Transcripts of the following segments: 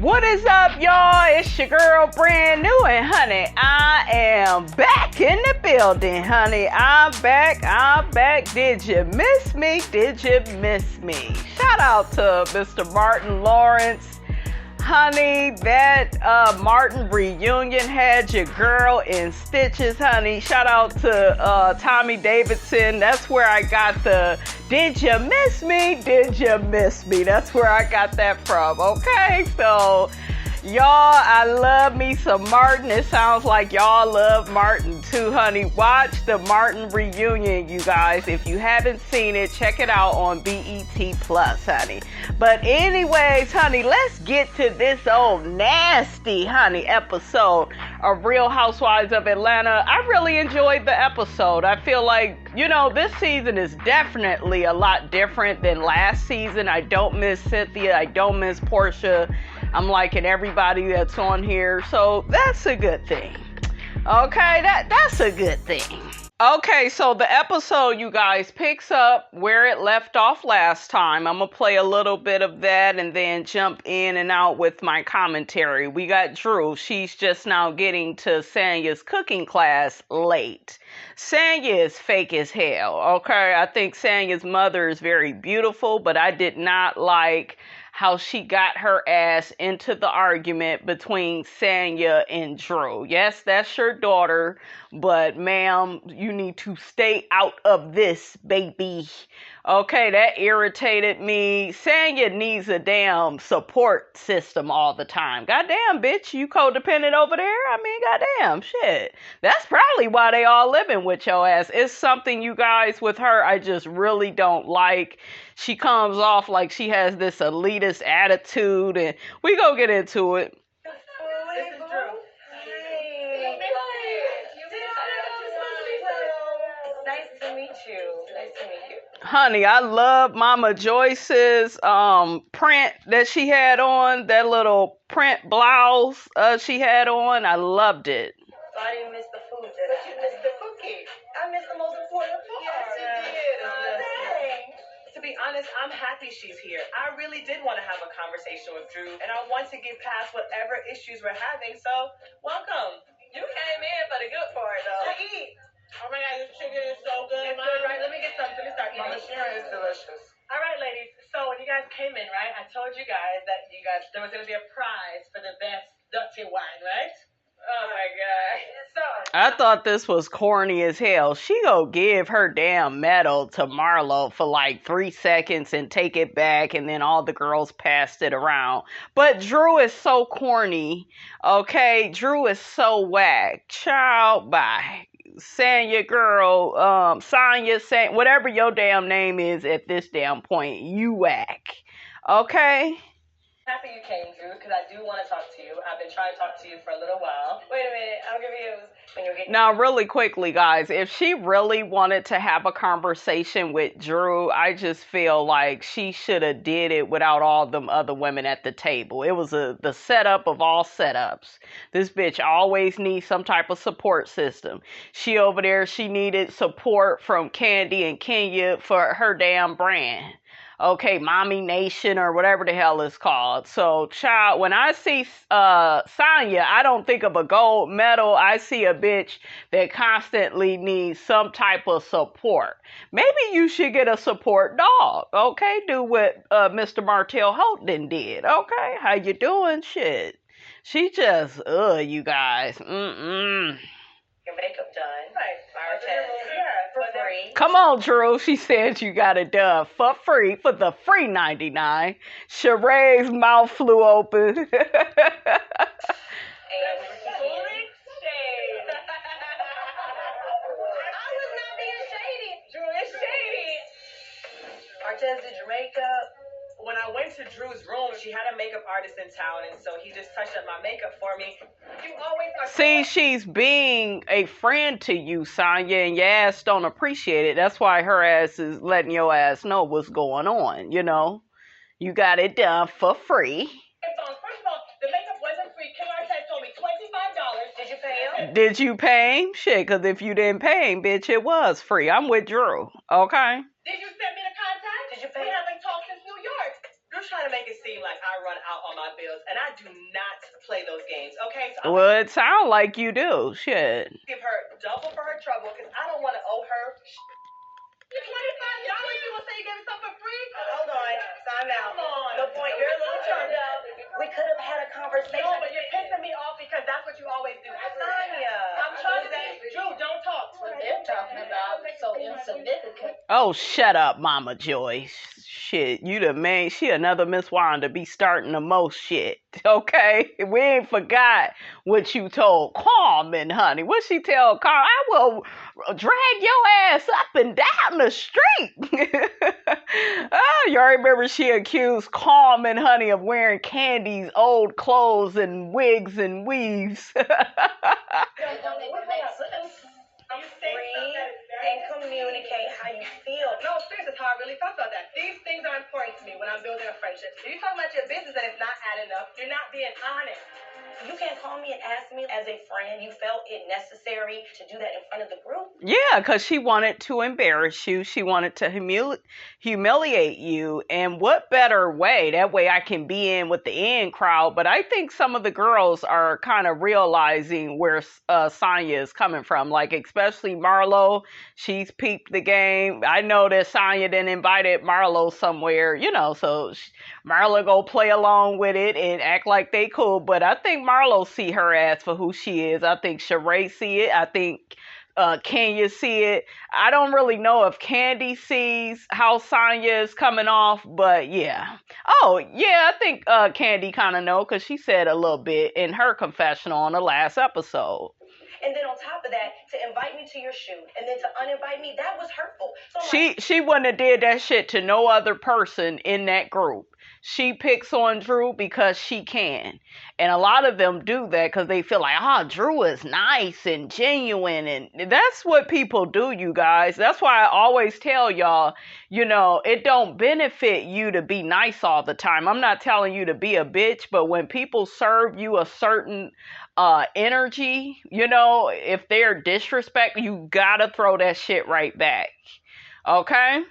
What is up, y'all? It's your girl, brand new, and honey, I am back in the building, honey. I'm back. Did you miss me? Shout out to Mr. Martin Lawrence. Honey, that Martin reunion had your girl in stitches, honey. Shout out to Tommy Davidson. That's where I got the "Did you miss me? That's where I got that from, okay? So, y'all, I love me some Martin. It sounds like y'all love Martin too, honey. Watch the Martin reunion, you guys. If you haven't seen it, check it out on BET Plus, honey. But anyways, honey, let's get to this old nasty, honey, episode of Real Housewives of Atlanta. I really enjoyed the episode. I feel like, you know, this season is definitely a lot different than last season. I don't miss Cynthia. I don't miss Portia. I'm liking everybody that's on here, so that's a good thing. Okay, that's a good thing. Okay, so the episode, you guys, picks up where it left off last time. I'm going to play a little bit of that and then jump in and out with my commentary. We got Drew. She's just now getting to Sanya's cooking class late. Sanya is fake as hell, okay? I think Sanya's mother is very beautiful, but I did not like how she got her ass into the argument between Sanya and Drew. Yes, that's your daughter, but ma'am, you need to stay out of this, baby. Okay, that irritated me. Sanya needs a damn support system all the time. Goddamn, bitch, you codependent over there? I mean, goddamn, shit. That's probably why they all living with your ass. It's something, you guys, with her I just really don't like. She comes off like she has this elitist attitude, and we gonna get into it. This is Drew. Nice to meet you. Honey, I love Mama Joyce's print that she had on, that little print blouse she had on. I loved it. So I didn't miss the food, did I? But you missed the cookie. I missed the most important part. Yes, you did. To be honest, I'm happy she's here. I really did want to have a conversation with Drew, and I want to get past whatever issues we're having, so welcome. You came in for the good part, though. Eat. Oh my God, this chicken is so good. It's good, right? Let me get some. Let me start Mama eating. Sheree is delicious. All right, ladies. So when you guys came in, right, I told you guys that there was going to be a prize for the best dirty wine, right? Oh my God. So I thought this was corny as hell. She go give her damn medal to Marlo for like 3 seconds and take it back, and then all the girls passed it around. But Drew is so corny, okay? Drew is so whack. Child, bye. Sanya girl, Sanya, whatever your damn name is at this damn point, you whack. Okay? happy you came, Drew, because I do want to talk to you. I've been trying to talk to you for a little while. Wait a minute, I'm confused. When you're getting Now, really quickly, guys, if she really wanted to have a conversation with Drew, I just feel like she should have did it without all them other women at the table. It was the setup of all setups. This bitch always needs some type of support system. She over there, she needed support from Kandi and Kenya for her damn brand. Okay, Mommy Nation or whatever the hell it's called. So, child, when I see Sanya, I don't think of a gold medal. I see a bitch that constantly needs some type of support. Maybe you should get a support dog, okay? Do what Mr. Martell Holton did, okay? How you doing? Shit. She just, you guys. your makeup done. Right. For free. Come on, Drew. She said you got it done for free, for the free 99. Sheree's mouth flew open. And I was not being shady. Drew is shady. Artez did your makeup. When I went to Drew's room, she had a makeup artist in town, and so he just touched up my makeup for me. You always are. See, she's being a friend to you, Sanya, and your ass don't appreciate it. That's why her ass is letting your ass know what's going on, you know? You got it done for free. First of all, the makeup wasn't free. Kim Artez told me $25. Did you pay him? Did you pay him? Shit, because if you didn't pay him, bitch, it was free. I'm with Drew, okay? Did you send me the contact? Did you pay We him? haven't talked since New York. You trying to make it seem like I run out on my bills, and I do not play those games, okay? So Well, it sounds like you do. Shit. give her double for her trouble, because I don't want to owe her $25, you gonna say you gave me something for free? Hold on, time out. Come on. The point, you're a little drunk. We could have had a conversation. No, but you're pissing me off because that's what you always do. Sanya. I'm trying to say, Drew, don't talk. What they're talking about so insignificant. Oh, shut up, Mama Joyce. Shit, you the man. She another Miss Wanda be starting the most shit. Okay? We ain't forgot what you told Carmen, honey. What she tell Carmen? I will drag your ass up and down the street. Oh, y'all remember she accused Carmen, honey, of wearing Kandi's old clothes and wigs and weaves. Don't even make sense. I'm free And communicate how you feel. No, seriously, that's how I really felt about that. These things are important to me when I'm building a friendship. If you talk about your business and it's not adding up, you're not being honest. You can't call me and ask me as a friend. You felt it necessary to do that in front of the group. Yeah, because she wanted to embarrass you. She wanted to humiliate you. And what better way? That way I can be in with the in crowd. But I think some of the girls are kind of realizing where Sanya is coming from. Like, especially MARLO. She's peeped the game. I know that Sanya then invited MARLO somewhere, you know, so MARLO go play along with it and act like they cool. But I think MARLO see her ass for who she is. I think Sheree see it. I think Kenya see it. I don't really know if Kandi sees how Sanya is coming off, but yeah. Oh, yeah, I think Kandi kind of know because she said a little bit in her confessional on the last episode. And then on top of that, to invite me to your shoot and then to uninvite me, that was hurtful. So She wouldn't have did that shit to no other person in that group. She picks on Drew because she can. And a lot of them do that because they feel like, oh, Drew is nice and genuine. And that's what people do, you guys. That's why I always tell y'all, you know, it don't benefit you to be nice all the time. I'm not telling you to be a bitch, but when people serve you a certain energy, you know, if they're disrespectful, you gotta throw that shit right back. Okay?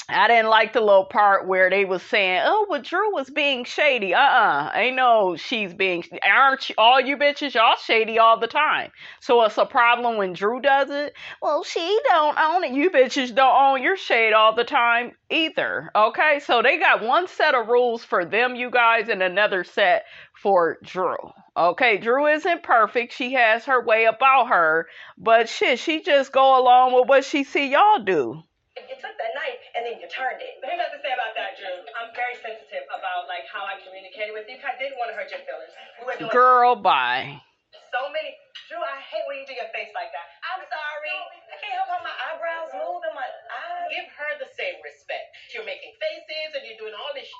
I didn't like the little part where they was saying, oh, well, Drew was being shady. Ain't no she's being, aren't all you bitches, y'all shady all the time. So it's a problem when Drew does it. Well, she don't own it. You bitches don't own your shade all the time either. Okay, so they got one set of rules for them, you guys, and another set for Drew. Okay, Drew isn't perfect. She has her way about her, but shit, she just go along with what she see y'all do. you took that knife and then you turned it. Here's what I have to say about that, Drew. I'm very sensitive about like how I communicated with you. I didn't want to hurt your feelings. We were doing Girl, bye. so many. Drew, I hate when you do your face like that. I'm sorry. I can't help how my eyebrows move and my eyes. Give her the same respect. You're making faces and you're doing all this shit.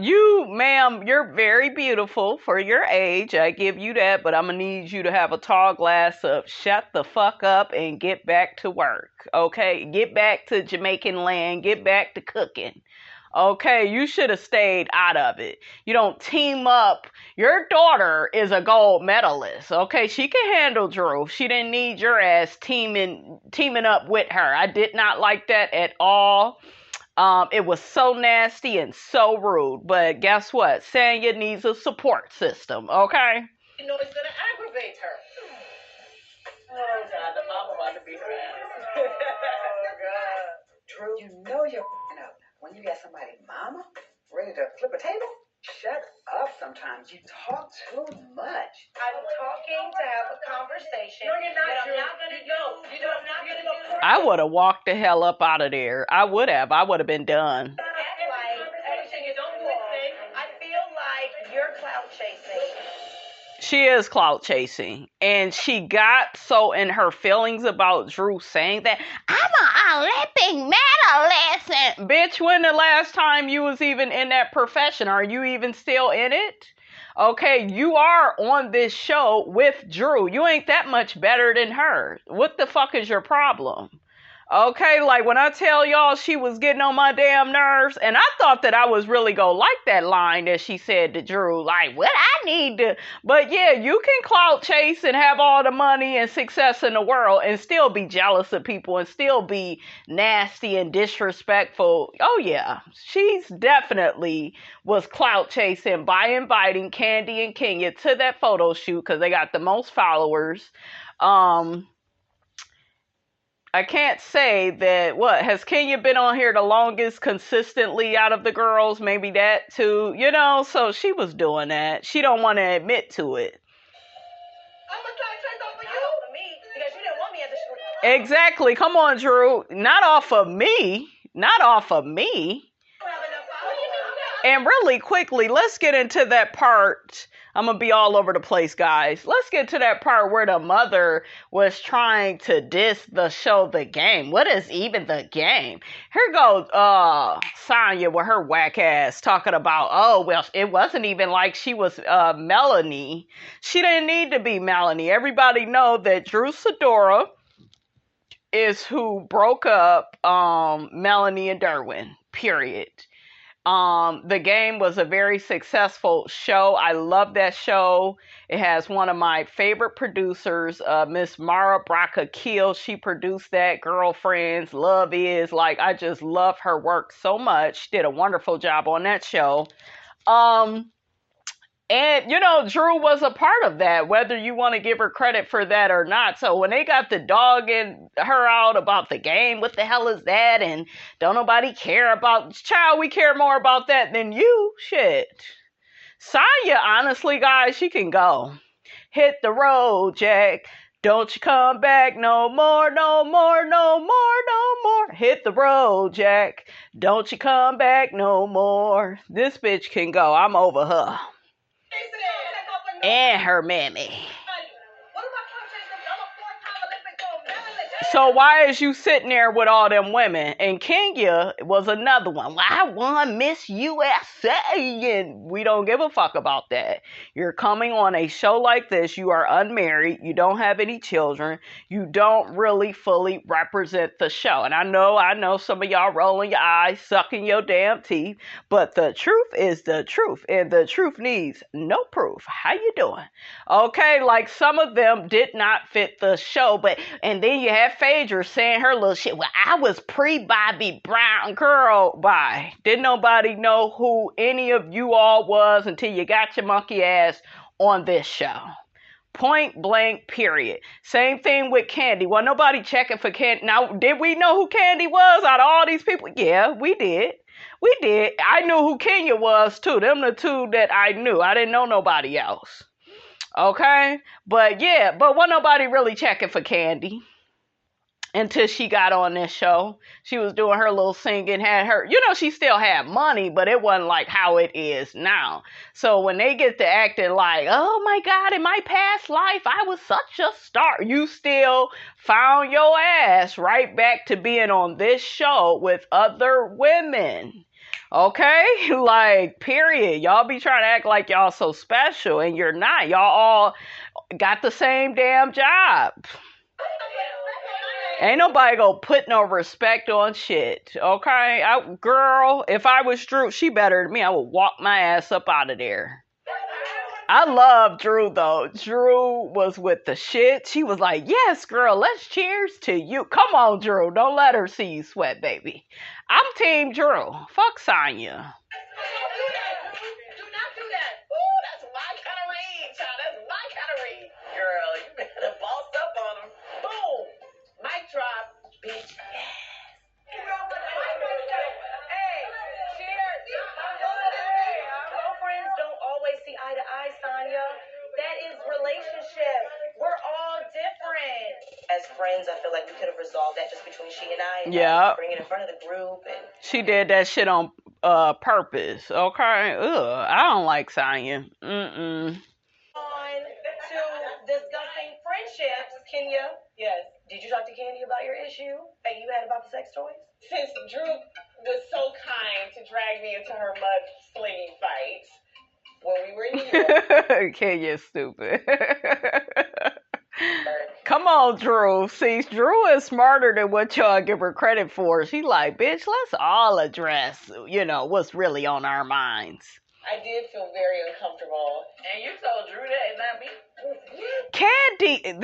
You, ma'am, you're very beautiful for your age. I give you that, but I'm gonna need you to have a tall glass of shut the fuck up and get back to work. Okay? Get back to Jamaican land. Get back to cooking. Okay? You should have stayed out of it. You don't team up. Your daughter is a gold medalist. Okay? She can handle Drew. She didn't need your ass teaming up with her. I did not like that at all. It was so nasty and so rude. But guess what? Sanya needs a support system, okay? You know it's gonna aggravate her. Oh God, the mama about to beat her ass. Oh God. Drew, you know you're up when you got somebody mama ready to flip a table. Shut up sometimes. You talk too much. I'm talking to have a conversation. No, you're not, that Drew. I'm not going to do. You know, I'm not going to do. I would have walked the hell up out of there. I would have been done. Act like everything is on thing. I feel like you're clout chasing. She is clout chasing. And she got so in her feelings about Drew saying that, I'm an Olympic medalist. Bitch, when the last time you was even in that profession? Are you even still in it? Okay, you are on this show with Drew. You ain't that much better than her. What the fuck is your problem? Okay, like when I tell y'all she was getting on my damn nerves, and I thought that I was really gonna like that line that she said to Drew, like, what I need to, but yeah, you can clout chase and have all the money and success in the world and still be jealous of people and still be nasty and disrespectful. Oh yeah, she's definitely was clout chasing by inviting Kandi and Kenya to that photo shoot because they got the most followers. I can't say that, what, has Kenya been on here the longest consistently out of the girls? Maybe that too, you know, so she was doing that. She don't want to admit to it. I'm gonna try to chase off of you. Not off of me, because you didn't want me at the shoot. Exactly. Come on, Drew. Not off of me. Not off of me. And really quickly, let's get into that part. I'm going to be all over the place, guys. Let's get to that part where the mother was trying to diss the show The Game. What is even The Game? Here goes Sanya with her whack ass talking about, oh, well, it wasn't even like she was Melanie. She didn't need to be Melanie. Everybody know that Drew Sidora is who broke up Melanie and Derwin, period. The Game was a very successful show. I love that show. It has one of my favorite producers, Miss Mara Braca Keel. She produced that. Girlfriends, Love Is. Like, I just love her work so much. She did a wonderful job on that show. And, you know, Drew was a part of that, whether you want to give her credit for that or not. So when they got the dogging her out about The Game, what the hell is that? And don't nobody care about, child, we care more about that than you. Shit. Sanya, honestly, guys, she can go. Hit the road, Jack. Don't you come back no more, no more, no more, no more. Hit the road, Jack. Don't you come back no more. This bitch can go. I'm over her. And her mammy. So why is you sitting there with all them women? And Kenya was another one. Well, I won Miss USA, and we don't give a fuck about that. You're coming on a show like this. You are unmarried. You don't have any children. You don't really fully represent the show. And I know some of y'all rolling your eyes, sucking your damn teeth. But the truth is the truth. And the truth needs no proof. How you doing? Okay, like some of them did not fit the show. And then you have Phaedra saying her little shit. Well, I was pre-Bobby Brown. Girl, bye. Didn't nobody know who any of you all was until you got your monkey ass on this show. Point blank, period. Same thing with Kandi. Well, nobody checking for Kandi. Now, did we know who Kandi was out of all these people? Yeah, we did. We did. I knew who Kenya was, too. Them the two that I knew. I didn't know nobody else. Okay? But wasn't nobody really checking for Kandi until she got on this show. She was doing her little singing, had her, she still had money, but it wasn't like how it is now. So when they get to acting like, oh my God, in my past life, I was such a star, you still found your ass right back to being on this show with other women. Okay? Like, period. Y'all be trying to act like y'all so special, and you're not. Y'all all got the same damn job. Ain't nobody gonna put no respect on shit, okay? Girl, if I was Drew, she better than me. I would walk my ass up out of there. I love Drew, though. Drew was with the shit. She was like, yes, girl, let's cheers to you. Come on, Drew. Don't let her see you sweat, baby. I'm Team Drew. Fuck Sanya. Do not do that. Ooh, that's my kind of read, child. That's my kind of read. Girl, you better boss up on him. Boom. Mic drop, bitch. Hey, cheers. Girlfriends don't always see eye to eye, Sanya. That is relationship. We're all different. As friends, I feel like we could have resolved that just between she and I. Yeah. Bring it in front of the group. And she did that shit on purpose, okay? Ugh, I don't like Sanya. On to discussing friendships, Kenya. Yes. Did you talk to Kandi about your issue that you had about the sex toys? Since Drew was so kind to drag me into her mudslinging fight when we were in New York. Kenya's stupid. Come on, Drew. See, Drew is smarter than what y'all give her credit for. She's like, bitch, let's all address, what's really on our minds. I did feel very uncomfortable. And you told Drew that, not me. Kandi,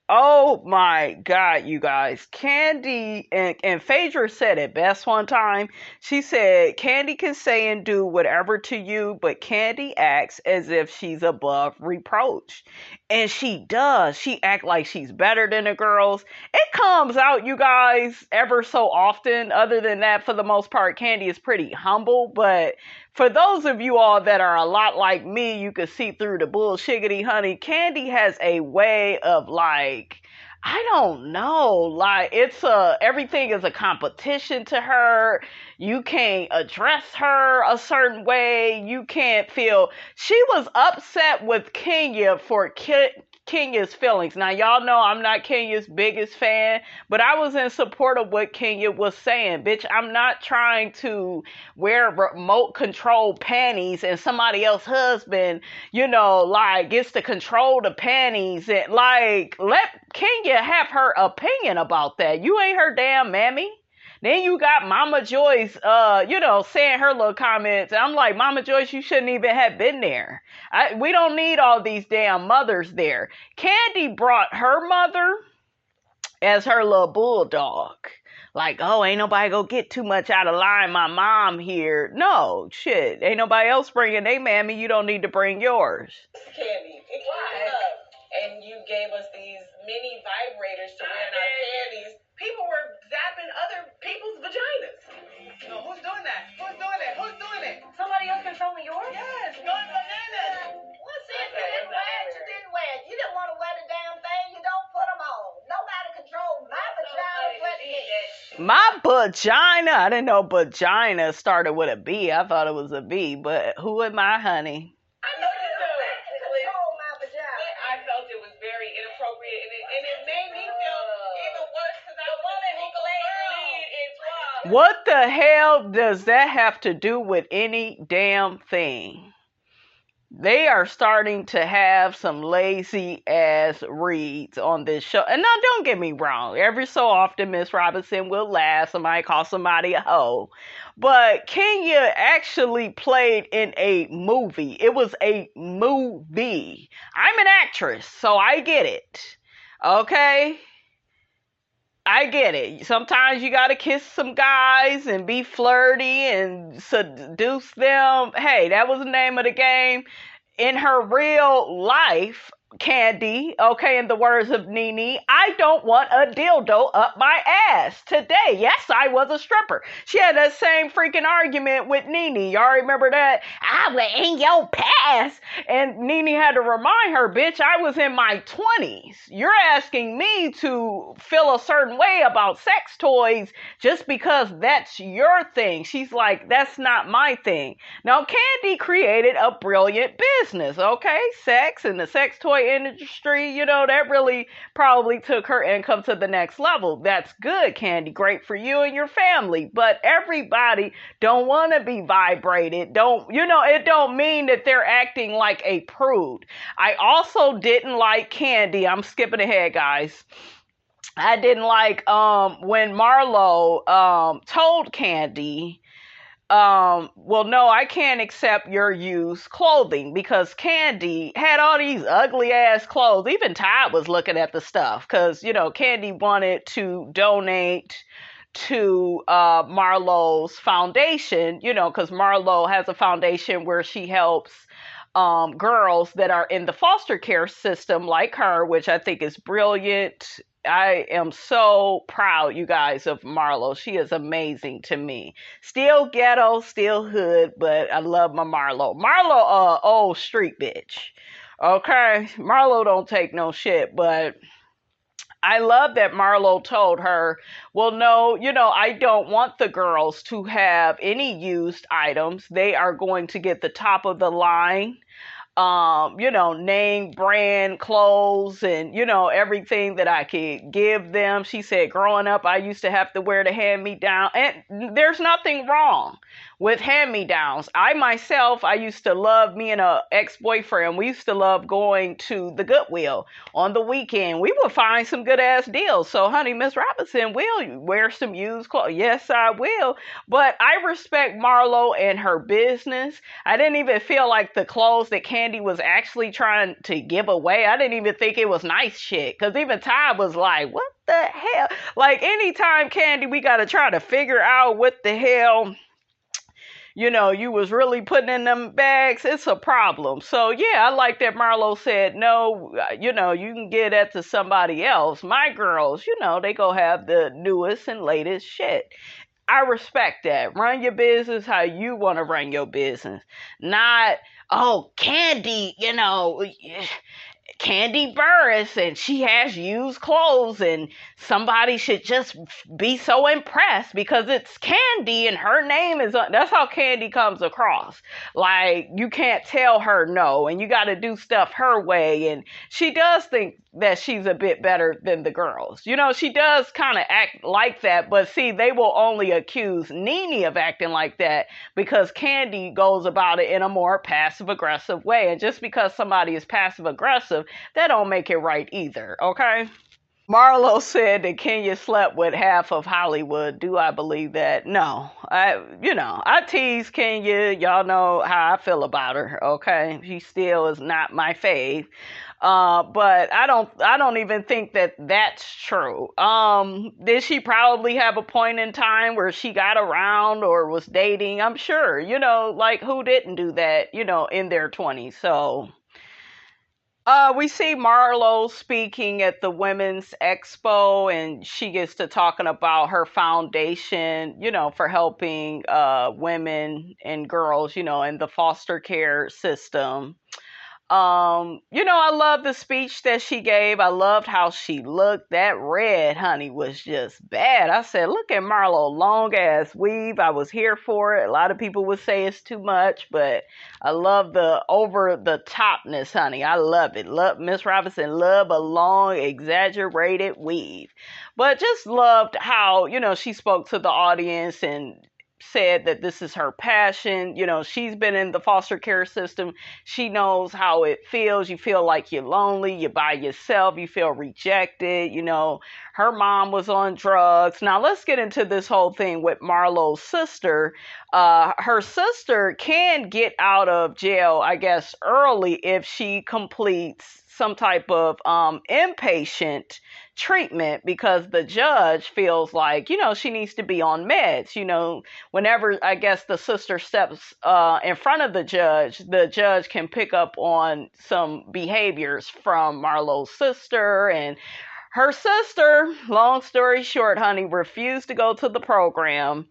oh my God, you guys. Kandi, and Phaedra said it best one time. She said, Kandi can say and do whatever to you, but Kandi acts as if she's above reproach. And she does. She act like she's better than the girls. It comes out, you guys, ever so often. Other than that, for the most part, Kandi is pretty humble, but for those of you all that are a lot like me, you can see through the bullshiggity, honey. Kandi has a way of like, I don't know, like everything is a competition to her. You can't address her a certain way. You can't feel. She was upset with Kenya for Kenya's feelings. Now, y'all know I'm not Kenya's biggest fan, but I was in support of what Kenya was saying. Bitch, I'm not trying to wear remote control panties and somebody else's husband, gets to control the panties. And let Kenya have her opinion about that. You ain't her damn mammy. Then you got Mama Joyce, saying her little comments. I'm like, Mama Joyce, you shouldn't even have been there. We don't need all these damn mothers there. Kandi brought her mother as her little bulldog. Like, oh, ain't nobody gonna get too much out of line. My mom here. No, shit. Ain't nobody else bringing their mammy. You don't need to bring yours. Candy. It came up. And you gave us these mini vibrators to wear in our panties. People were zapping other people's vaginas. No, who's doing that? Who's doing it? Who's doing it? Somebody else controlling yours? Yes, going bananas. Well, see, if you didn't wear it, you didn't wear it. You didn't want to wear the damn thing, you don't put them on. Nobody controls my vagina but me. My vagina. I didn't know vagina started with a B. I thought it was a B, but who am I, honey? I know you do. Control my vagina. I felt it was very inappropriate, and it made me feel even worse because I wanted to lead in twelve. What the hell does that have to do with any damn thing? They are starting to have some lazy ass reads on this show. And now don't get me wrong. Every so often, Miss Robinson will laugh. Somebody call somebody a hoe. But Kenya actually played in a movie. It was a movie. I'm an actress, so I get it. Okay? I get it. Sometimes you gotta kiss some guys and be flirty and seduce them. Hey, that was the name of the game. In her real life, Kandi, okay, in the words of Nene, I don't want a dildo up my ass today. Yes, I was a stripper. She had that same freaking argument with Nene. Y'all remember that? I was in your past. And Nene had to remind her, bitch, I was in my 20s. You're asking me to feel a certain way about sex toys just because that's your thing. She's like, that's not my thing. Now, Kandi created a brilliant business, okay? Sex and the sex toy industry, that really probably took her income to the next level. That's good, Kandi. Great for you and your family. But everybody don't want to be vibrated. It don't mean that they're acting like a prude. I also didn't like Kandi. I'm skipping ahead, guys. I didn't like when Marlo told Kandi, well, no, I can't accept your used clothing, because Kandi had all these ugly ass clothes. Even Todd was looking at the stuff because, Kandi wanted to donate to Marlo's foundation, because Marlo has a foundation where she helps girls that are in the foster care system like her, which I think is brilliant. I am so proud, you guys, of Marlo. She is amazing to me. Still ghetto, still hood, but I love my Marlo. Marlo, old street bitch. Okay? Marlo don't take no shit, but I love that Marlo told her, well, no, I don't want the girls to have any used items. They are going to get the top of the line, name brand clothes and, everything that I could give them. She said, growing up, I used to have to wear the hand-me-down. And there's nothing wrong with hand-me-downs. I myself, I used to love, me and a ex-boyfriend, we used to love going to the Goodwill on the weekend. We would find some good ass deals. So honey, Miss Robinson, will you wear some used clothes? Yes, I will. But I respect Marlo and her business. I didn't even feel like the clothes that Kandi was actually trying to give away, I didn't even think it was nice shit. Cause even Ty was like, what the hell? Like anytime, Kandi, we gotta try to figure out what the hell, you know, you was really putting in them bags, it's a problem. So yeah, I like that Marlo said, no, you know, you can get that to somebody else. My girls, you know, they go have the newest and latest shit. I respect that. Run your business how you want to run your business. Not, oh, Kandi, you know, Kandi Burris, and she has used clothes, and somebody should just be so impressed because it's Kandi and her name is that's how Kandi comes across. Like, you can't tell her no, and you got to do stuff her way. And she does think that she's a bit better than the girls. You know, she does kind of act like that, but see, they will only accuse Nene of acting like that because Kandi goes about it in a more passive aggressive way. And just because somebody is passive aggressive, that don't make it right either, okay? Marlo said that Kenya slept with half of Hollywood. Do I believe that? No. I tease Kenya. Y'all know how I feel about her, okay? She still is not my fave. But I don't even think that that's true. Did she probably have a point in time where she got around or was dating? I'm sure, you know, like who didn't do that, you know, in their 20s. So, we see Marlo speaking at the Women's Expo, and she gets to talking about her foundation, you know, for helping, women and girls, you know, in the foster care system. You know, I love the speech that she gave. I loved how she looked. That red, honey, was just bad. I said, look at Marlo, long ass weave. I was here for it. A lot of people would say it's too much, but I love the over the topness, honey. I love it. Love Miss Robinson, love a long, exaggerated weave. But just loved how, you know, she spoke to the audience and said that this is her passion. You know, she's been in the foster care system. She knows how it feels. You feel like you're lonely, you're by yourself, you feel rejected. You know, her mom was on drugs. Now let's get into this whole thing with Marlo's sister. Her sister can get out of jail, I guess, early if she completes some type of inpatient treatment, because the judge feels like, you know, she needs to be on meds. You know, whenever I guess the sister steps in front of the judge can pick up on some behaviors from Marlo's sister. And her sister, long story short, honey, refused to go to the program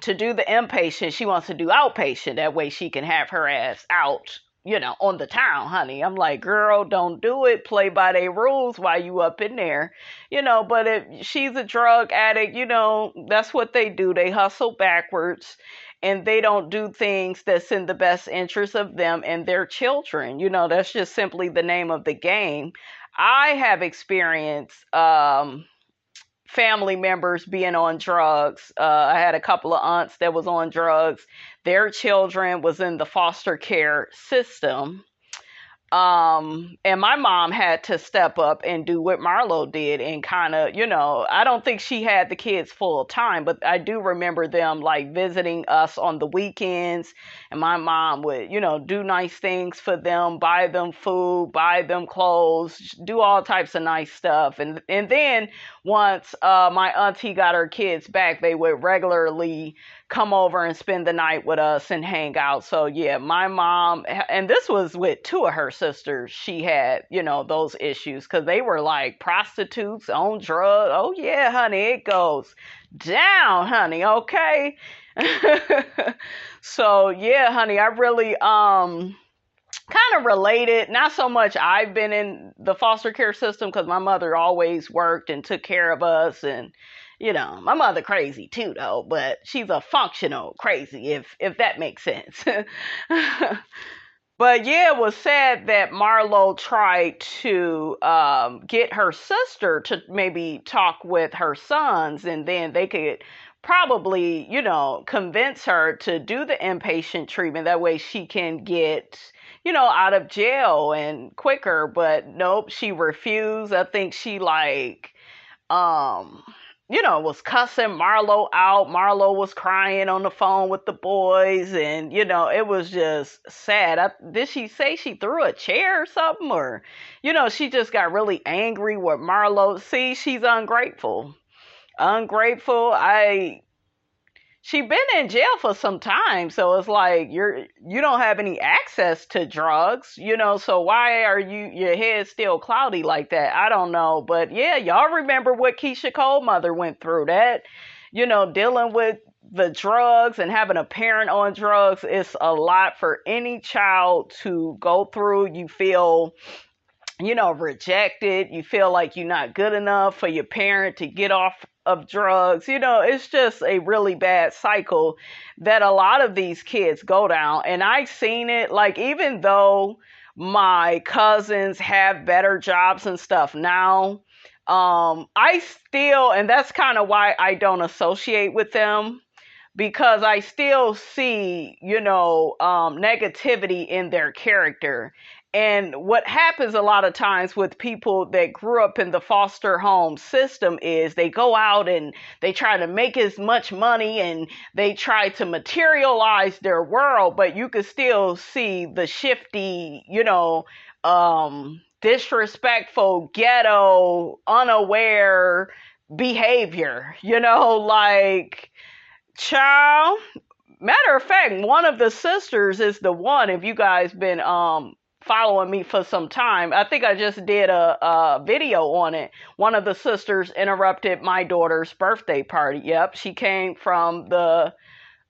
to do the inpatient. She wants to do outpatient. That way she can have her ass out, you know, on the town, honey. I'm like, girl, don't do it. Play by their rules while you up in there, you know. But if she's a drug addict, you know, that's what they do. They hustle backwards, and they don't do things that's in the best interest of them and their children. You know, that's just simply the name of the game. I have experienced family members being on drugs. I had a couple of aunts that was on drugs. Their children was in the foster care system. And my mom had to step up and do what Marlo did and kind of, you know, I don't think she had the kids full time, but I do remember them like visiting us on the weekends, and my mom would, you know, do nice things for them, buy them food, buy them clothes, do all types of nice stuff. And then once my auntie got her kids back, they would regularly come over and spend the night with us and hang out. So yeah, my mom, and this was with two of her sisters, she had, you know, those issues because they were like prostitutes on drugs. Oh yeah, honey, it goes down, honey. Okay. So yeah, honey, I really kind of related. Not so much I've been in the foster care system because my mother always worked and took care of us, and you know, my mother crazy too though, but she's a functional crazy, if that makes sense. But yeah, it was sad that Marlo tried to get her sister to maybe talk with her sons, and then they could probably, convince her to do the inpatient treatment. That way she can get, out of jail and quicker. But nope, she refused. I think she um, was cussing Marlo out. Marlo was crying on the phone with the boys, and it was just sad. Did she say she threw a chair or something, or she just got really angry with Marlo? See, she's ungrateful. She been in jail for some time, so it's like you don't have any access to drugs, so why are your head still cloudy like that? I don't know. But yeah, y'all remember what Keisha Cole mother went through, that, dealing with the drugs and having a parent on drugs is a lot for any child to go through. You feel rejected. You feel like you're not good enough for your parent to get off of drugs. It's just a really bad cycle that a lot of these kids go down. And I've seen it, like, even though my cousins have better jobs and stuff now, I still, and that's kind of why I don't associate with them, because I still see, negativity in their character. And what happens a lot of times with people that grew up in the foster home system is they go out and they try to make as much money and they try to materialize their world, but you can still see the shifty, disrespectful, ghetto, unaware behavior, like, child. Matter of fact, one of the sisters is the one, if you guys been following me for some time, I think I just did a video on it. One of the sisters interrupted my daughter's birthday party. Yep, she came from the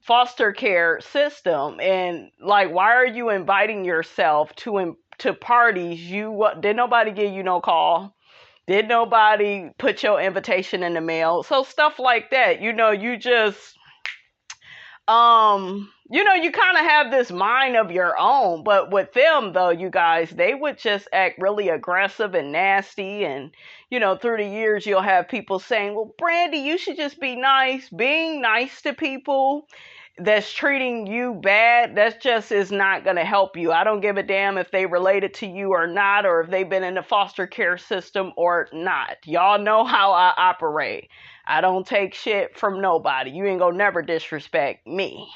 foster care system, and like, why are you inviting yourself to parties? Did nobody give you no call? Did nobody put your invitation in the mail? So stuff like that, you just you kind of have this mind of your own. But with them, though, you guys, they would just act really aggressive and nasty. And, through the years, you'll have people saying, well, Brandy, you should just be nice. Being nice to people that's treating you bad, that just is not going to help you. I don't give a damn if they related to you or not, or if they've been in the foster care system or not. Y'all know how I operate. I don't take shit from nobody. You ain't gonna never disrespect me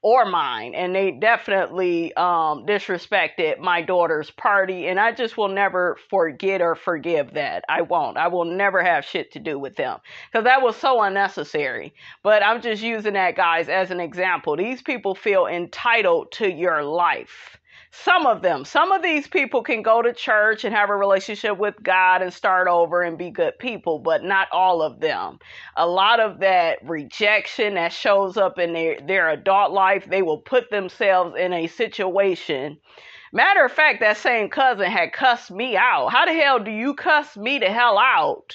or mine. And they definitely disrespected my daughter's party, and I just will never forget or forgive that. I won't. I will never have shit to do with them, because that was so unnecessary. But I'm just using that, guys, as an example. These people feel entitled to your life. Some of these people can go to church and have a relationship with God and start over and be good people, but not all of them. A lot of that rejection that shows up in their adult life, they will put themselves in a situation. Matter of fact, that same cousin had cussed me out. How the hell do you cuss me the hell out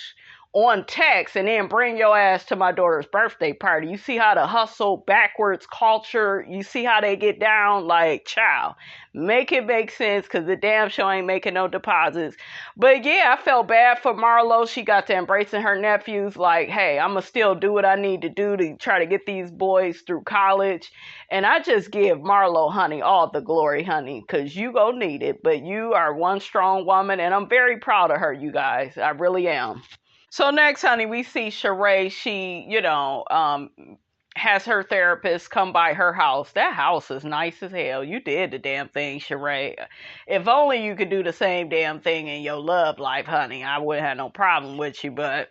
on text and then bring your ass to my daughter's birthday party? You see how the hustle backwards culture, you see how they get down? Like, child, make it make sense, because the damn show ain't making no deposits. But yeah, I felt bad for Marlo. She got to embracing her nephews, like, hey, I'm gonna still do what I need to do to try to get these boys through college. And I just give Marlo, honey, all the glory, honey, because you gonna need it. But you are one strong woman, and I'm very proud of her, you guys. I really am. So next, honey, we see Sheree. She, has her therapist come by her house. That house is nice as hell. You did the damn thing, Sheree. If only you could do the same damn thing in your love life, honey. I wouldn't have no problem with you, but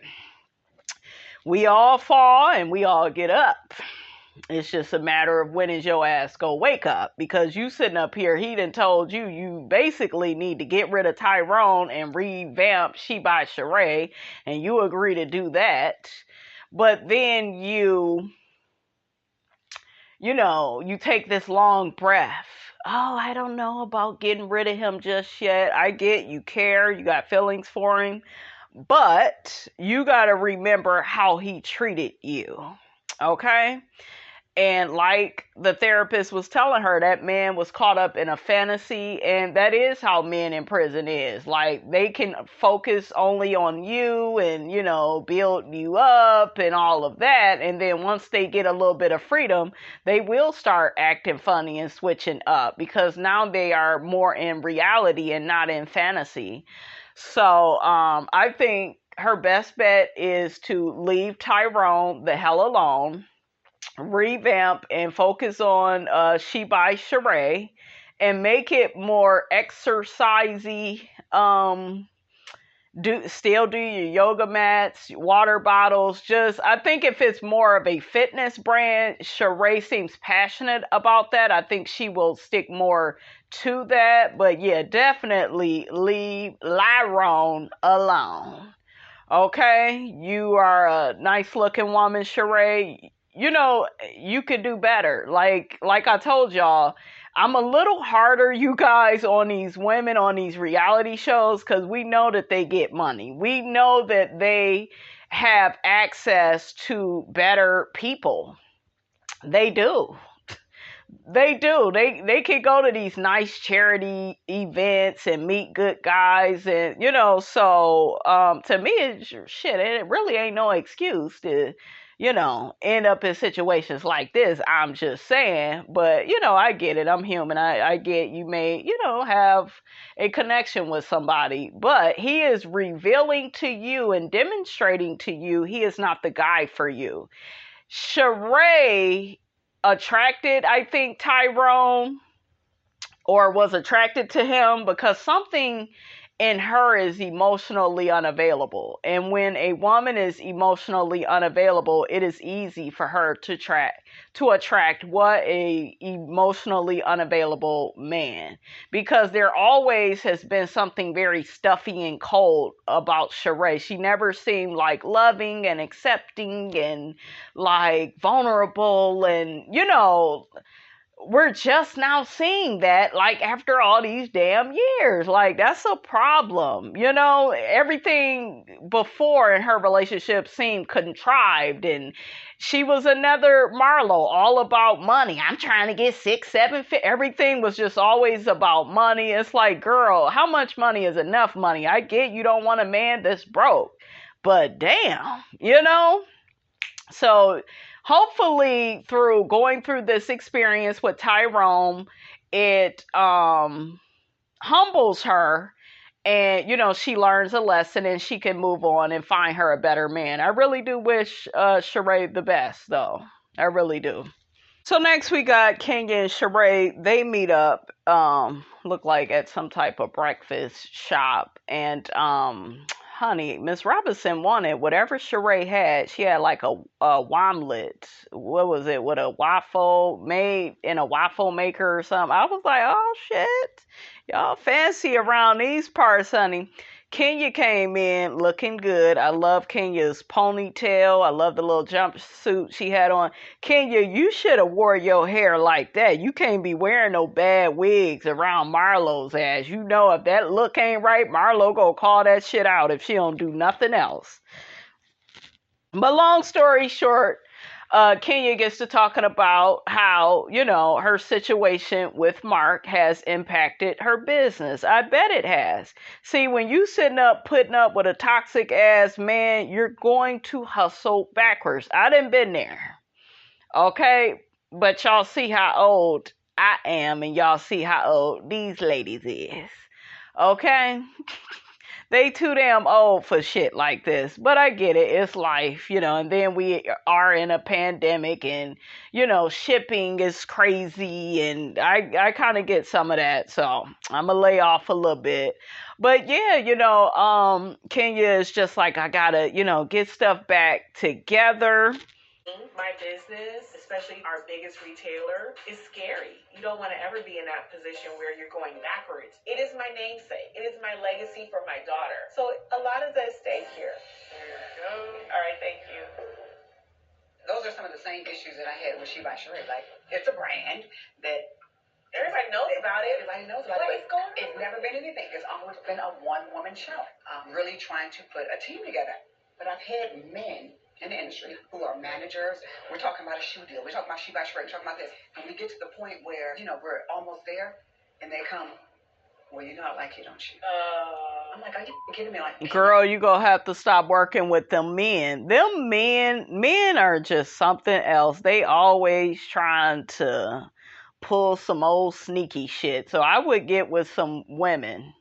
we all fall and we all get up. It's just a matter of when is your ass go wake up, because you sitting up here, he done told you, you basically need to get rid of Tyrone and revamp She by Sheree, and you agree to do that. But then you take this long breath. Oh, I don't know about getting rid of him just yet. I get you care, you got feelings for him, but you got to remember how he treated you. Okay? And like the therapist was telling her, that man was caught up in a fantasy, and that is how men in prison is. Like, they can focus only on you and, you know, build you up and all of that. And then once they get a little bit of freedom, they will start acting funny and switching up, because now they are more in reality and not in fantasy. So I think her best bet is to leave Tyrone the hell alone, revamp and focus on She by Sheree, and make it more exercisey. Still do your yoga mats, water bottles. Just, I think if it's more of a fitness brand, Sheree seems passionate about that. I think she will stick more to that. But yeah, definitely leave Tyrone alone. Okay, you are a nice looking woman, Sheree. You know, you could do better. Like I told y'all, I'm a little harder, you guys, on these women on these reality shows, because we know that they get money. We know that they have access to better people. They do. They do. They can go to these nice charity events and meet good guys, and you know. So to me, it's shit. It really ain't no excuse to, you know, end up in situations like this. I'm just saying. But you know, I get it. I'm human. I get you may, you know, have a connection with somebody, but he is revealing to you and demonstrating to you he is not the guy for you. Sheree attracted, I think, Tyrone, or was attracted to him because something in her is emotionally unavailable. And when a woman is emotionally unavailable, it is easy for her to attract what a emotionally unavailable man, because there always has been something very stuffy and cold about Sheree. She never seemed like loving and accepting and like vulnerable, and you know, we're just now seeing that, like, after all these damn years. Like, that's a problem. You know, everything before in her relationship seemed contrived, and she was another MARLO, all about money. I'm trying to get 6, 7, everything was just always about money. It's like, girl, how much money is enough money? I get you don't want a man that's broke, but damn, you know? So hopefully through going through this experience with Tyrone, it humbles her, and you know, she learns a lesson and she can move on and find her a better man. I really do wish Sheree the best, though. I really do. So next we got Kenya and Sheree. They meet up, look like at some type of breakfast shop, and honey, Miss Robinson wanted whatever Sheree had. She had like a omelet. What was it? With a waffle made in a waffle maker or something. I was like, oh shit, y'all fancy around these parts, honey. Kenya came in looking good. I love Kenya's ponytail. I love the little jumpsuit she had on. Kenya, you should have wore your hair like that. You can't be wearing no bad wigs around MARLO'S ass. You know, if that look ain't right, MARLO gonna call that shit out if she don't do nothing else. But long story short, Kenya gets to talking about how, you know, her situation with Mark has impacted her business. I bet it has. See, when you sitting up putting up with a toxic ass man, you're going to hustle backwards. I done been there. Okay? But y'all see how old I am, and y'all see how old these ladies is. Okay? They too damn old for shit like this. But I get it. It's life, you know. And then we are in a pandemic, and, you know, shipping is crazy. And I kind of get some of that. So I'm going to lay off a little bit. But yeah, you know, Kenya is just like, I got to, you know, get stuff back together. My business, especially our biggest retailer, is scary. You don't want to ever be in that position where you're going backwards. It is my namesake. It is my legacy for my daughter. So a lot is at stake here. There you go. All right, thank you. Those are some of the same issues that I had with She by Sheree. Like, it's a brand that everybody knows about it. Everybody knows about it. It's never been anything. It's always been a one-woman show. I'm really trying to put a team together. But I've had men in the industry who are managers. We're talking about a shoe deal. We're talking about she by Sheree. We're talking about this. And we get to the point where, we're almost there, and they come, well, I like you, don't you? I'm like, are you kidding me? Like, girl, you gonna have to stop working with them men. Them men are just something else. They always trying to pull some old sneaky shit. So I would get with some women.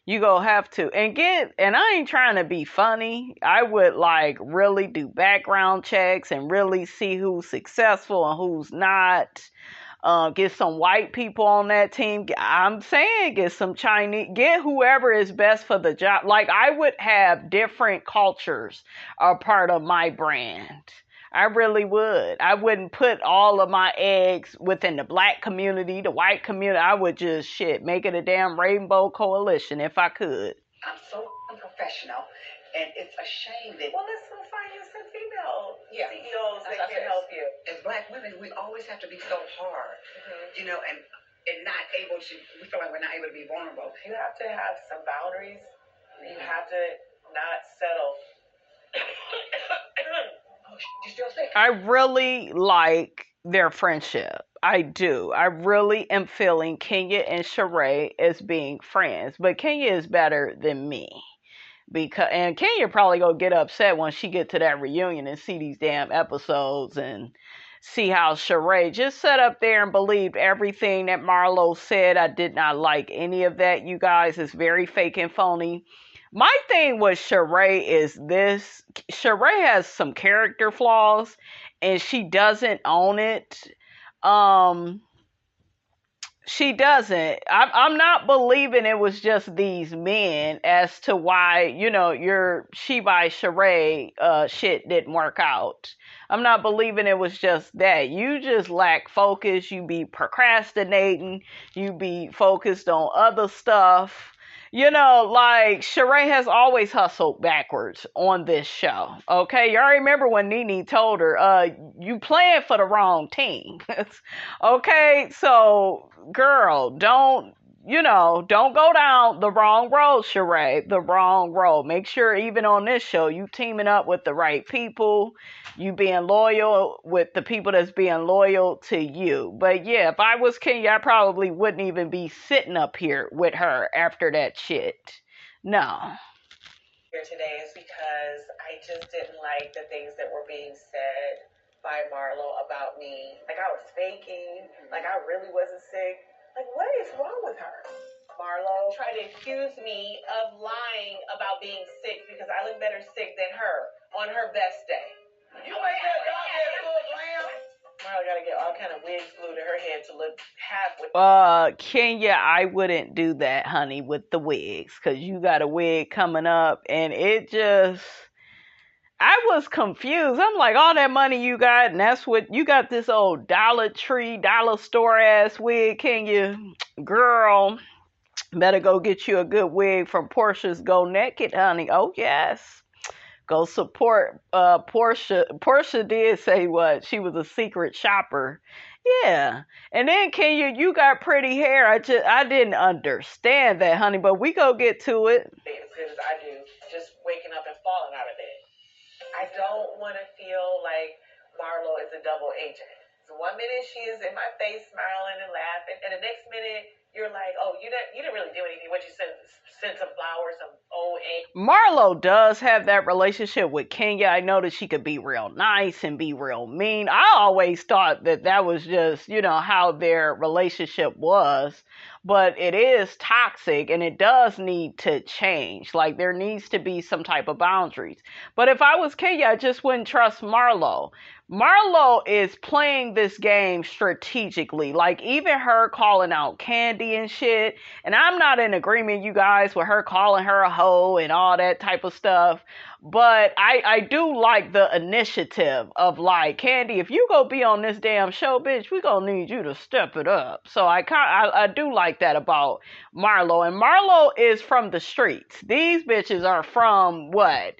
You gonna have to and I ain't trying to be funny. I would like really do background checks and really see who's successful and who's not. Get some white people on that team. I'm saying get some Chinese, get whoever is best for the job. Like I would have different cultures a part of my brand. I really would. I wouldn't put all of my eggs within the black community, the white community. I would just make it a damn rainbow coalition if I could. I'm so unprofessional, and it's a shame that. Well, let's find you some female Yeah. CEOs that can help you. As black women, we always have to be so hard, and not able to. We feel like we're not able to be vulnerable. You have to have some boundaries. You have to not settle. Oh, you still sick? I really like their friendship. I do. I really am feeling Kenya and Sheree as being friends. But Kenya is better than me. And Kenya probably gonna get upset when she get to that reunion and see these damn episodes and see how Sheree just sat up there and believed everything that MARLO said. I did not like any of that, you guys. It's very fake and phony. My thing with Sheree is this. Sheree has some character flaws and she doesn't own it. She doesn't. I'm not believing it was just these men as to why, your She by Sheree shit didn't work out. I'm not believing it was just that. You just lack focus. You be procrastinating. You be focused on other stuff. Like Sheree has always hustled backwards on this show. Okay, y'all remember when Nene told her, you playing for the wrong team. Okay, so girl, don't go down the wrong road, Sheree, the wrong road. Make sure even on this show, you teaming up with the right people, you being loyal with the people that's being loyal to you. But yeah, if I was Kenya, I probably wouldn't even be sitting up here with her after that shit. No. Here today is because I just didn't like the things that were being said by MARLO about me. Like I was faking, like I really wasn't sick. Like, what is wrong with her? MARLO tried to accuse me of lying about being sick because I look better sick than her on her best day. You ain't that goddamn full glam. MARLO gotta get all kind of wigs glued to her head to look half with. Kenya, I wouldn't do that, honey, with the wigs, because you got a wig coming up, and it just... I was confused. I'm like, all that money you got, and that's what you got, this old Dollar Tree, dollar store ass wig. Can you, girl, better go get you a good wig from Portia's Go Naked, honey. Oh, yes. Go support Portia. Portia did say what? She was a secret shopper. Yeah. And then, Kenya, you got pretty hair. I didn't understand that, honey, but we go get to it. As good as I do, just waking up and falling out of bed. I don't want to feel like MARLO is a double agent. So one minute she is in my face smiling and laughing, and the next minute you're like, oh, you didn't really do anything. What, you sent some flowers, some old egg. MARLO does have that relationship with Kenya. I know that she could be real nice and be real mean. I always thought that was just, how their relationship was. But it is toxic and it does need to change. Like there needs to be some type of boundaries. But if I was Kenya, I just wouldn't trust MARLO. MARLO is playing this game strategically. Like even her calling out Kandi and shit. And I'm not in agreement, you guys, with her calling her a hoe and all that type of stuff. But I do like the initiative of like, Kandi, if you go be on this damn show, bitch, we gonna need you to step it up. So I do like that about MARLO. And MARLO is from the streets. These bitches are from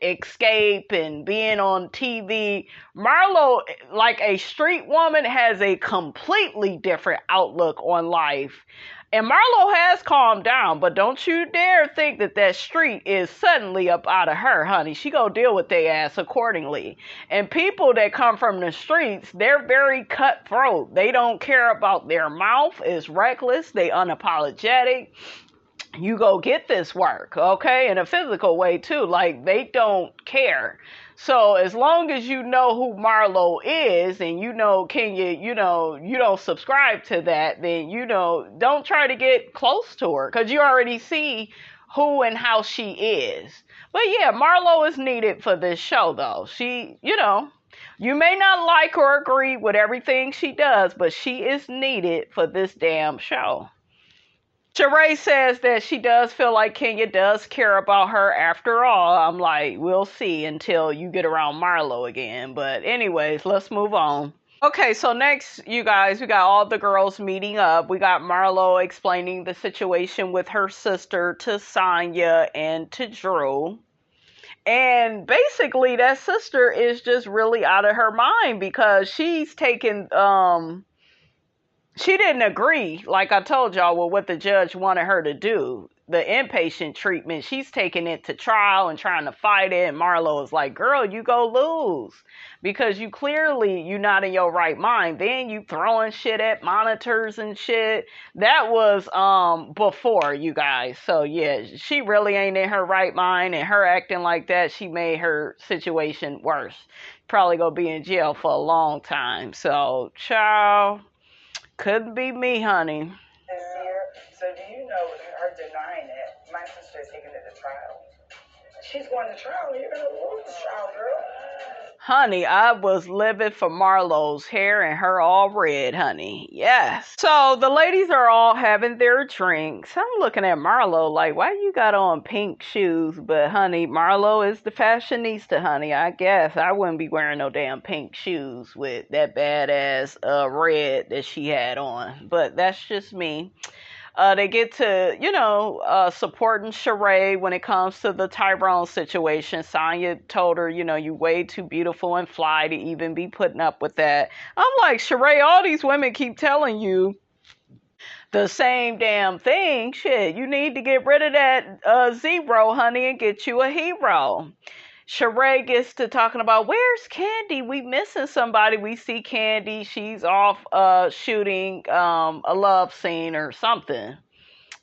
Escape and being on TV. MARLO, like a street woman, has a completely different outlook on life. And Marlo has calmed down, but don't you dare think that that street is suddenly up out of her, honey. She gonna deal with their ass accordingly. And people that come from the streets, they're very cutthroat. They don't care about their mouth. It's reckless. They unapologetic. You go get this work, okay? In a physical way too. Like, they don't care. So as long as you know who Marlo is, and you know Kenya, you don't subscribe to that, then don't try to get close to her, because you already see who and how she is. But yeah, Marlo is needed for this show, though. She, you may not like or agree with everything she does, but she is needed for this damn show. Sheree says that she does feel like Kenya does care about her after all. I'm like, we'll see until you get around Marlo again. But anyways, let's move on. Okay, so next, you guys, we got all the girls meeting up. We got Marlo explaining the situation with her sister to Sanya and to Drew. And basically, that sister is just really out of her mind, because she's taken... She didn't agree, like I told y'all, with what the judge wanted her to do. The inpatient treatment, she's taking it to trial and trying to fight it. And Marlo is like, girl, you go lose. Because you're not in your right mind. Then you throwing shit at monitors and shit. That was before, you guys. So yeah, she really ain't in her right mind. And her acting like that, she made her situation worse. Probably gonna be in jail for a long time. So, child... Couldn't be me, honey. So do you know her denying it? My sister is taking it to trial. She's going to trial. You're going to lose the trial, girl. Honey, I was living for Marlo's hair and her all red, honey. Yes. So the ladies are all having their drinks. I'm looking at Marlo like, why you got on pink shoes? But honey, Marlo is the fashionista, honey. I guess I wouldn't be wearing no damn pink shoes with that badass red that she had on. But that's just me. They get to, supporting Sheree when it comes to the Tyrone situation. Sanya told her, you way too beautiful and fly to even be putting up with that. I'm like, Sheree, all these women keep telling you the same damn thing. Shit, you need to get rid of that zero, honey, and get you a hero. Sheree gets to talking about, where's Kandi? We missing somebody. We see Kandi. She's off shooting a love scene or something.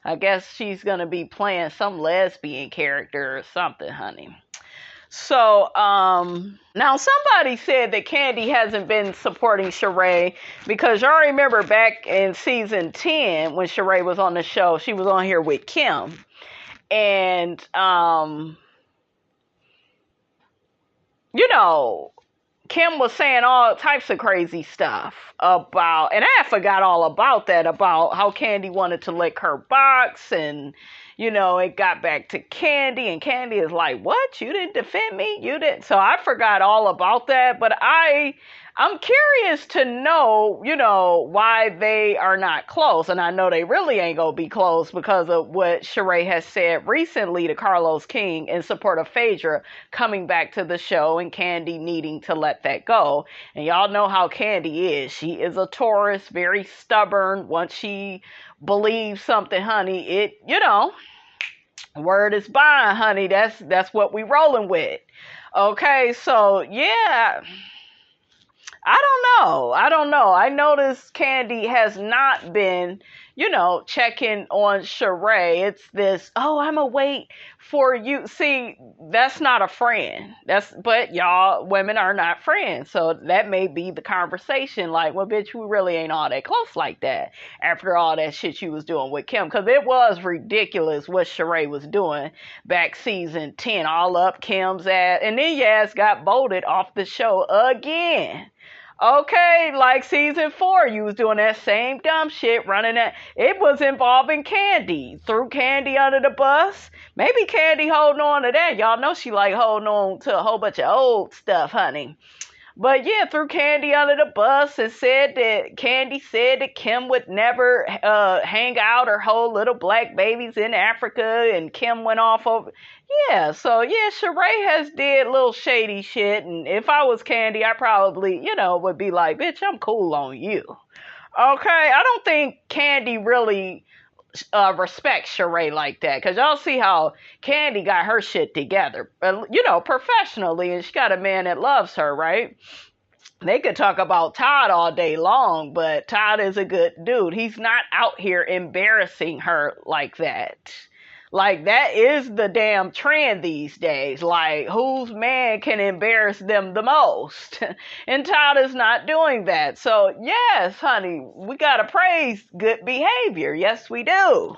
I guess she's going to be playing some lesbian character or something, honey. So, now somebody said that Kandi hasn't been supporting Sheree, because y'all remember back in season 10 when Sheree was on the show, she was on here with Kim. And, Kim was saying all types of crazy stuff about, and I forgot all about that, about how Kandi wanted to lick her box, and, it got back to Kandi, and Kandi is like, what? You didn't defend me? You didn't? So I forgot all about that, but I'm curious to know, why they are not close. And I know they really ain't gonna be close because of what Sheree has said recently to Carlos King in support of Phaedra coming back to the show, and Kandi needing to let that go. And y'all know how Kandi is. She is a Taurus, very stubborn. Once she believes something, honey, word is bond, honey. That's what we rolling with. Okay, so yeah. I don't know. I noticed Kandi has not been, checking on Sheree. It's this, I'm going to wait for you. See, that's not a friend. But y'all women are not friends. So that may be the conversation. Like, well, bitch, we really ain't all that close like that after all that shit you was doing with Kim. Because it was ridiculous what Sheree was doing back season 10, all up Kim's ass. And then your ass got bolted off the show again. Okay, like season 4, you was doing that same dumb shit, running that. It was involving Kandi. Threw Kandi under the bus. Maybe Kandi holding on to that. Y'all know she like holding on to a whole bunch of old stuff, honey. But yeah, threw Kandi under the bus and said that Kandi said that Kim would never hang out or hold little black babies in Africa, and Kim went off over. Yeah, so yeah, Sheree has did little shady shit, and if I was Kandi, I probably, would be like, bitch, I'm cool on you. Okay, I don't think Kandi really respect Sheree like that. Because y'all see how Kandi got her shit together, professionally, and she got a man that loves her, right? They could talk about Todd all day long, but Todd is a good dude. He's not out here embarrassing her like that. Like, that is the damn trend these days. Like, whose man can embarrass them the most? And Todd is not doing that. So, yes, honey, we gotta praise good behavior. Yes, we do.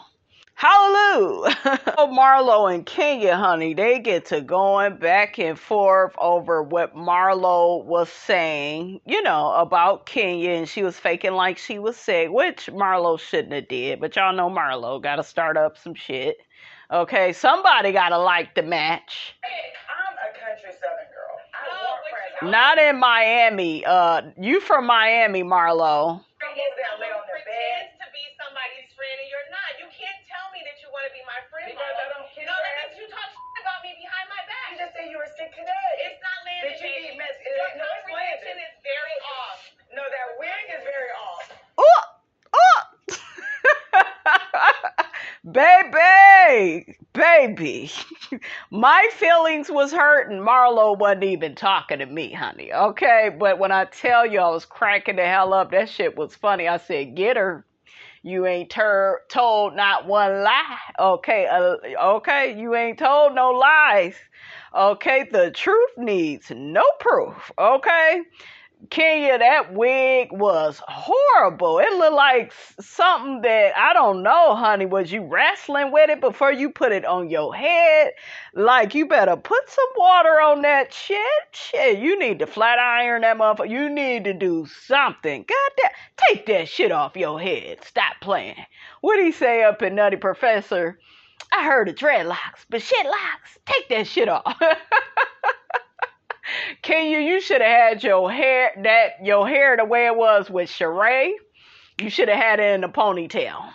Hallelujah. Marlo and Kenya, honey, they get to going back and forth over what Marlo was saying, about Kenya, and she was faking like she was sick, which Marlo shouldn't have did, but y'all know Marlo got to start up some shit. Okay, somebody got to like the match. I'm a country Southern girl. I want friends. Not in Miami. You from Miami, Marlo. Pretend to be somebody's friend and you're not. You can't tell me that you want to be my friend. Because I don't care. No, that means you talk about me behind my back. You just say you were sick today. It's not landed. Did you eat mess? Your No, it's comprehension landed. is very off. No, that wig is very off. Baby, my feelings was hurt and Marlo wasn't even talking to me, honey, okay? But when I tell you I was cracking the hell up, that shit was funny. I said, get her. You ain't told not one lie, okay? Okay, you ain't told no lies, okay? The truth needs no proof, okay? Kenya, that wig was horrible. It looked like something that, I don't know, honey, was you wrestling with it before you put it on your head? Like, you better put some water on that shit. Shit, you need to flat iron that motherfucker. You need to do something. Goddamn, take that shit off your head. Stop playing. What'd he say up in Nutty Professor? I heard of dreadlocks, but shit locks. Take that shit off. Kenya, you should have had your hair the way it was with Sheree. You should have had it in a ponytail.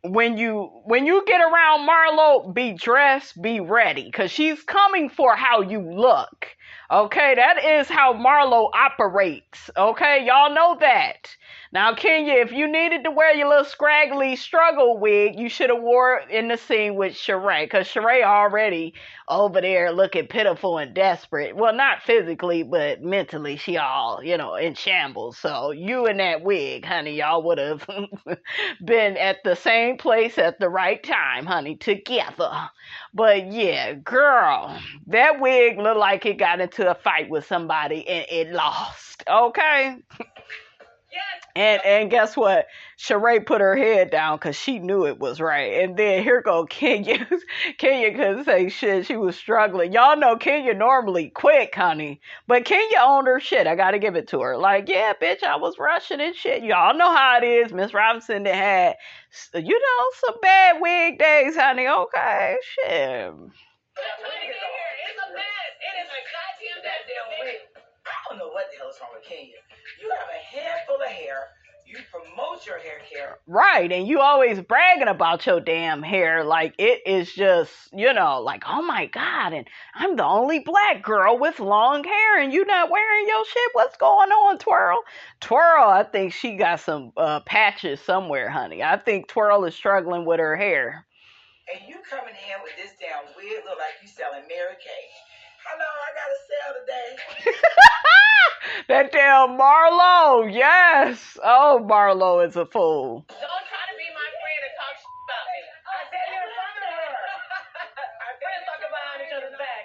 When you get around Marlo, be dressed, be ready, because she's coming for how you look. Okay, that is how Marlo operates. Okay, y'all know that. Now, Kenya, if you needed to wear your little scraggly struggle wig, you should have wore it in the scene with Sheree, because Sheree already over there looking pitiful and desperate. Well, not physically, but mentally, she all, in shambles. So you and that wig, honey, y'all would have been at the same place at the right time, honey, together. But yeah, girl, that wig looked like it got into a fight with somebody and it lost. Okay? Yes. And guess what? Sheree put her head down because she knew it was right. And then here go Kenya. Kenya couldn't say shit. She was struggling. Y'all know Kenya normally quick, honey. But Kenya owned her shit. I got to give it to her. Like, yeah, bitch, I was rushing and shit. Y'all know how it is. Miss Robinson that had, some bad wig days, honey. Okay, shit. It's a mess. It is a goddamn mess. I don't know what the hell is wrong with Kenya. You have a head full of hair. You promote your hair care. Right, and you always bragging about your damn hair like it is just, like, oh my God, and I'm the only black girl with long hair and you not wearing your shit? What's going on, Twirl? Twirl, I think she got some patches somewhere, honey. I think Twirl is struggling with her hair. And you coming in with this damn wig look like you selling Mary Kay. Hello, I got a sale today. That damn Marlo, yes. Oh, Marlo is a fool. Don't try to be my friend and talk about me. I said you're in front of her. Our friends talking behind each other's back.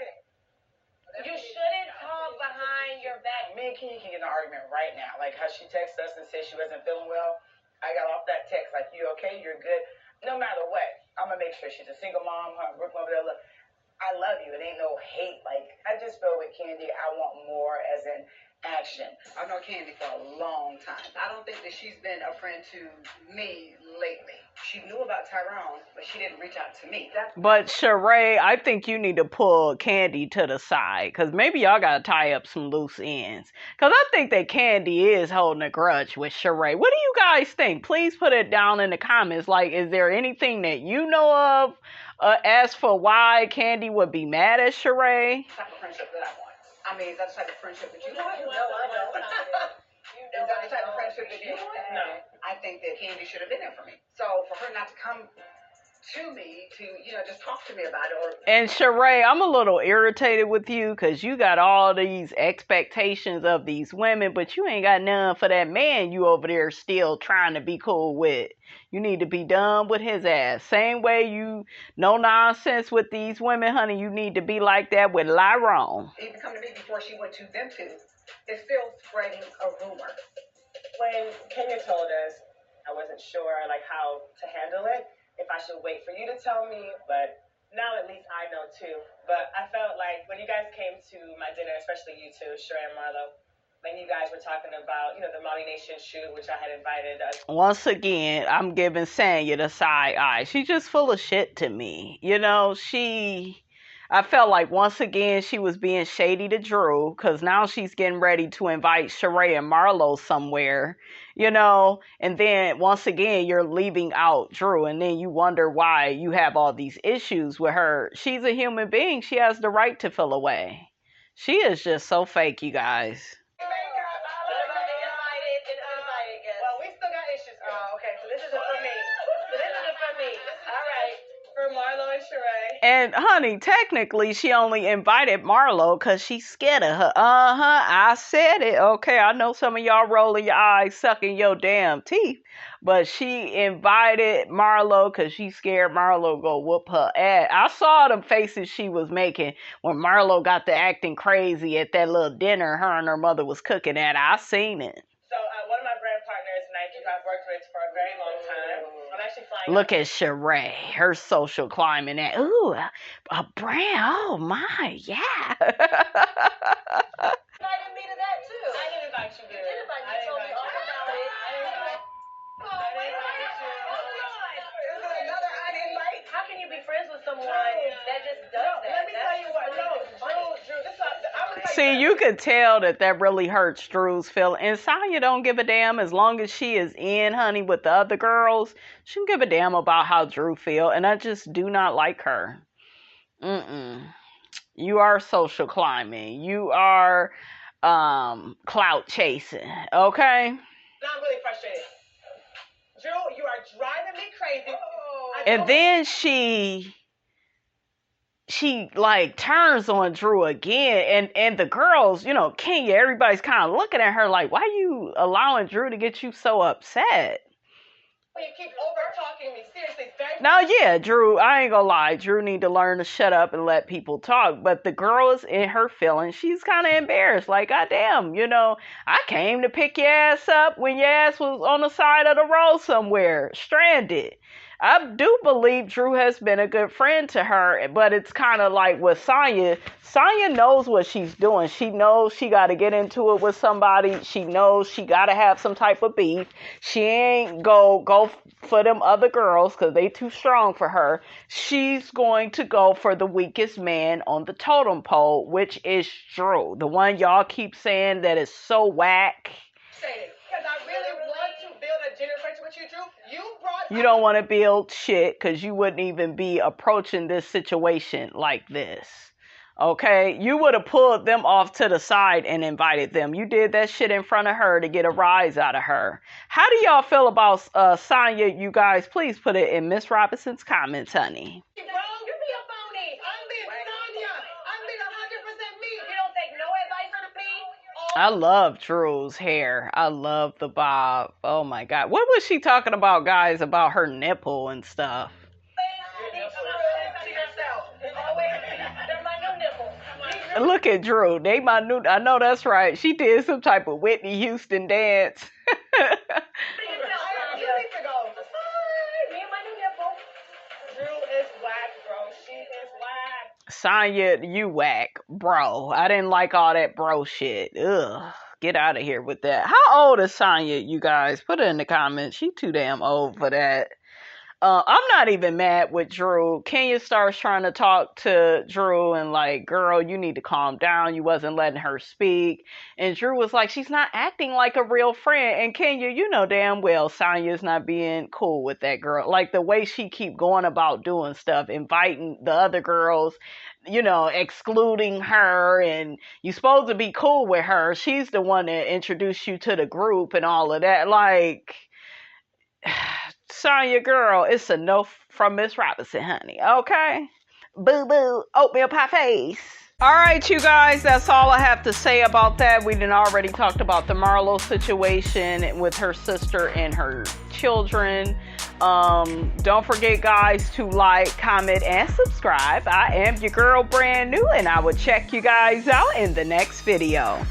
You shouldn't talk behind your back. Me and Kenya can get in an argument right now. Like how she texted us and said she wasn't feeling well. I got off that text like, you okay? You're good. No matter what, I'm going to make sure she's a single mom. Her Brooklyn, whatever. I love you. It ain't no hate. Like, I just feel with Kandi, I want more as in action. I've known Kandi for a long time. I don't think that she's been a friend to me lately. She knew about Tyrone, but she didn't reach out to me. But Sheree, I think you need to pull Kandi to the side, because maybe y'all got to tie up some loose ends. Because I think that Kandi is holding a grudge with Sheree. What do you guys think? Please put it down in the comments. Like, is there anything that you know of as for why Kandi would be mad at Sheree? That's the type of friendship that I want. I mean, that's the type of friendship that you want. No, I don't. Is that the type of friendship that you want? No. I think that Kandi should have been there for me. So for her not to come to me to, just talk to me about it. And Sheree, I'm a little irritated with you because you got all these expectations of these women, but you ain't got none for that man you over there still trying to be cool with. You need to be done with his ass. Same way you no nonsense with these women, honey. You need to be like that with Tyrone. Even come to me before she went to them two. It's still spreading a rumor. When Kenya told us, I wasn't sure how to handle it. If I should wait for you to tell me, but now at least I know too. But I felt like when you guys came to my dinner, especially you two, Sheree and Marlo, when you guys were talking about, the Molly Nation shoot, which I had invited us. Once again, I'm giving Sanya the side eye. She's just full of shit to me. I felt like once again she was being shady to Drew because now she's getting ready to invite Sheree and Marlo somewhere, and then once again you're leaving out Drew, and then you wonder why you have all these issues with her. She's a human being. She has the right to feel away. She is just so fake, you guys. Well, we still got issues. Oh, okay. So this is for me. All right. For Marlo and Sheree. And honey, technically she only invited Marlo because she's scared of her. I said it. Okay, I know some of y'all rolling your eyes, sucking your damn teeth. But she invited Marlo because she's scared Marlo go whoop her ass. I saw them faces she was making when Marlo got to acting crazy at that little dinner her and her mother was cooking at. I seen it. So one of my brand partners, Nike, who I've worked with for a very long time. I'm actually flying. Look at Sheree, her social climbing at. Ooh, a brand. Oh my, yeah. Invited me to that too. I didn't invite you, You did invite me. You told me all about it. How can you be friends with someone that just does that? Let me tell you what. No, Drew, this I would See, you could tell that really hurts Drew's feeling. And Sanya don't give a damn as long as she is in, honey, with the other girls. She don't give a damn about how Drew feel. And I just do not like her. You are social climbing. You are clout chasing. Okay? Now I'm really frustrated. Drew, you are driving me crazy. And then she turns on Drew again, and the girls, Kenya, everybody's kind of looking at her like, why are you allowing Drew to get you so upset? You keep over talking me. Seriously, Now, yeah, Drew, I ain't gonna lie, Drew need to learn to shut up and let people talk. But the girl is in her feelings. She's kind of embarrassed. Like, goddamn, I came to pick your ass up when your ass was on the side of the road somewhere, stranded. I do believe Drew has been a good friend to her, but it's kind of like with Sanya. Sanya knows what she's doing. She knows she got to get into it with somebody. She knows she got to have some type of beef. She ain't go for them other girls because they too strong for her. She's going to go for the weakest man on the totem pole, which is Drew. The one y'all keep saying that is so whack. Because I really want to build a genuine friendship with you, Drew. You don't want to build shit because you wouldn't even be approaching this situation like this. Okay? You would have pulled them off to the side and invited them. You did that shit in front of her to get a rise out of her. How do y'all feel about Sanya, you guys? Please put it in Miss Robinson's comments, honey. You be a phony. I'm being Sanya. I'm being 100% me. You don't take no advice from me. I love Drew's hair. I love the bob. Oh my God. What was she talking about, guys, about her nipple and stuff? Look at Drew. They my new. I know that's right. She did some type of Whitney Houston dance. Sanya, you whack, bro. I didn't like all that bro shit. Ugh. Get out of here with that. How old is Sanya, you guys? Put it in the comments. She too damn old for that. I'm not even mad with Drew. Kenya starts trying to talk to Drew and like, girl, you need to calm down. You wasn't letting her speak. And Drew was like, she's not acting like a real friend. And Kenya, you know damn well Sanya's not being cool with that girl. Like the way she keep going about doing stuff, inviting the other girls, you know, excluding her, and you supposed to be cool with her. She's the one that introduced you to the group and all of that. Like, Sanya, girl, it's a no from Miss Robinson, honey. Okay? Boo boo, oatmeal pie face. All right, you guys, that's all I have to say about that. We done already talked about the MARLO situation with her sister and her children. Don't forget, guys, to like, comment, and subscribe. I am your girl, brand new, and I will check you guys out in the next video.